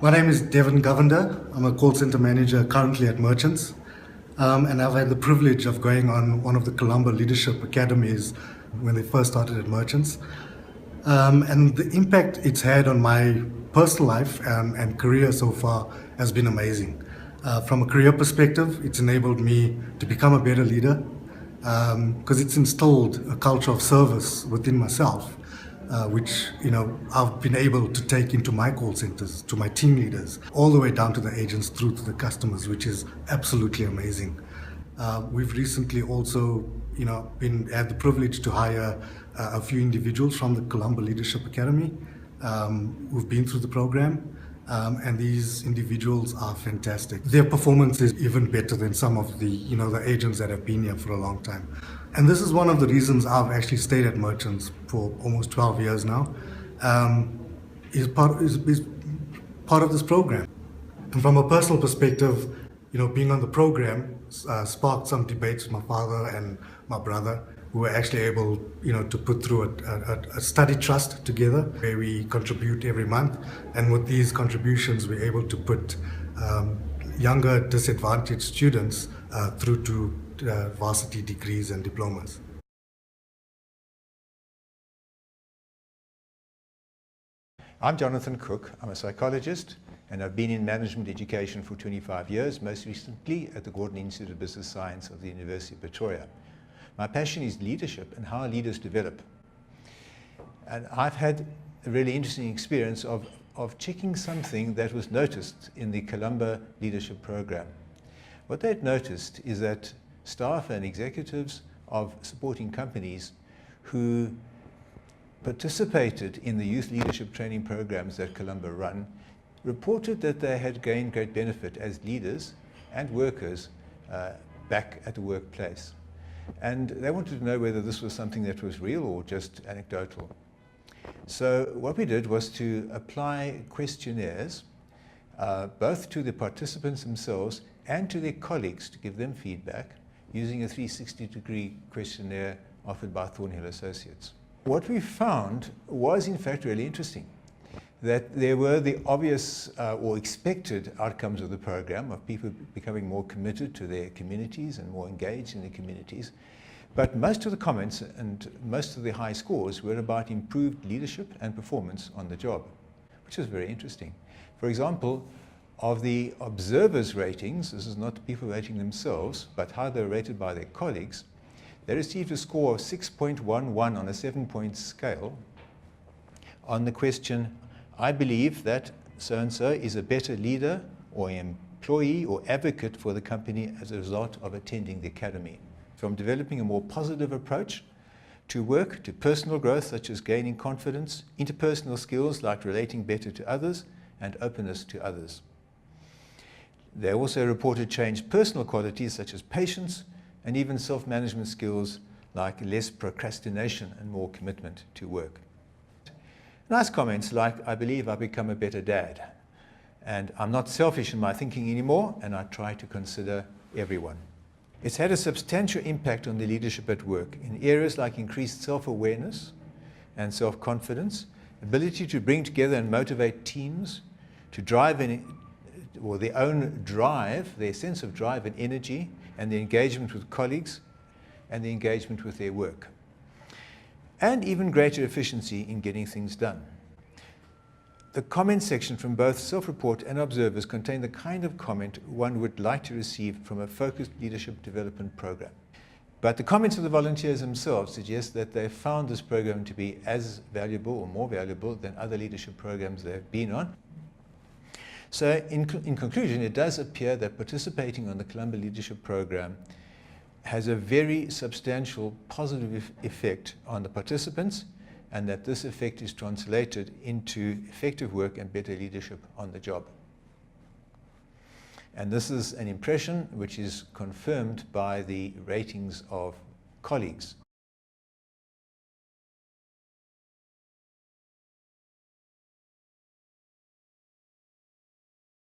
My name is Devin Govender. I'm a call center manager currently at Merchants. And I've had the privilege of going on one of the Colombo Leadership Academies when they first started at Merchants. And the impact it's had on my personal life and career so far has been amazing. From a career perspective, it's enabled me to become a better leader because it's instilled a culture of service within myself, which I've been able to take into my call centers, to my team leaders, all the way down to the agents through to the customers, which is absolutely amazing. We've recently also, had the privilege to hire a few individuals from the Colombo Leadership Academy who've been through the program. And these individuals are fantastic. Their performance is even better than some of the agents that have been here for a long time. And this is one of the reasons I've actually stayed at Merchants for almost 12 years now, is part of this program. And from a personal perspective, being on the program sparked some debates with my father and my brother, who were actually able, to put through a study trust together where we contribute every month. And with these contributions, we're able to put younger disadvantaged students through to varsity degrees and diplomas. I'm Jonathan Cook. I'm a psychologist, and I've been in management education for 25 years, most recently at the Gordon Institute of Business Science of the University of Pretoria. My passion is leadership and how leaders develop. And I've had a really interesting experience of checking something that was noticed in the Colombo Leadership Program. What they'd noticed is that staff and executives of supporting companies who participated in the youth leadership training programs that Colombo run reported that they had gained great benefit as leaders and workers back at the workplace. And they wanted to know whether this was something that was real or just anecdotal. So what we did was to apply questionnaires both to the participants themselves and to their colleagues to give them feedback using a 360-degree questionnaire offered by Thornhill Associates. What we found was in fact really interesting, that there were the obvious or expected outcomes of the program of people becoming more committed to their communities and more engaged in their communities. But most of the comments and most of the high scores were about improved leadership and performance on the job, which was very interesting. For example, of the observers' ratings, this is not people rating themselves, but how they're rated by their colleagues, they received a score of 6.11 on a 7-point scale on the question, I believe that so-and-so is a better leader or employee or advocate for the company as a result of attending the academy. From developing a more positive approach to work, to personal growth such as gaining confidence, interpersonal skills like relating better to others, and openness to others. They also reported changed personal qualities such as patience and even self-management skills like less procrastination and more commitment to work. Nice comments like, I believe I've become a better dad, and I'm not selfish in my thinking anymore, and I try to consider everyone. It's had a substantial impact on the leadership at work in areas like increased self-awareness and self-confidence, ability to bring together and motivate teams, to drive their own drive, their sense of drive and energy, and the engagement with colleagues, and the engagement with their work. And even greater efficiency in getting things done. The comment section from both self-report and observers contain the kind of comment one would like to receive from a focused leadership development program. But the comments of the volunteers themselves suggest that they found this program to be as valuable or more valuable than other leadership programs they've been on. So in conclusion, it does appear that participating on the Colombo Leadership Program has a very substantial positive effect on the participants, and that this effect is translated into effective work and better leadership on the job. And this is an impression which is confirmed by the ratings of colleagues.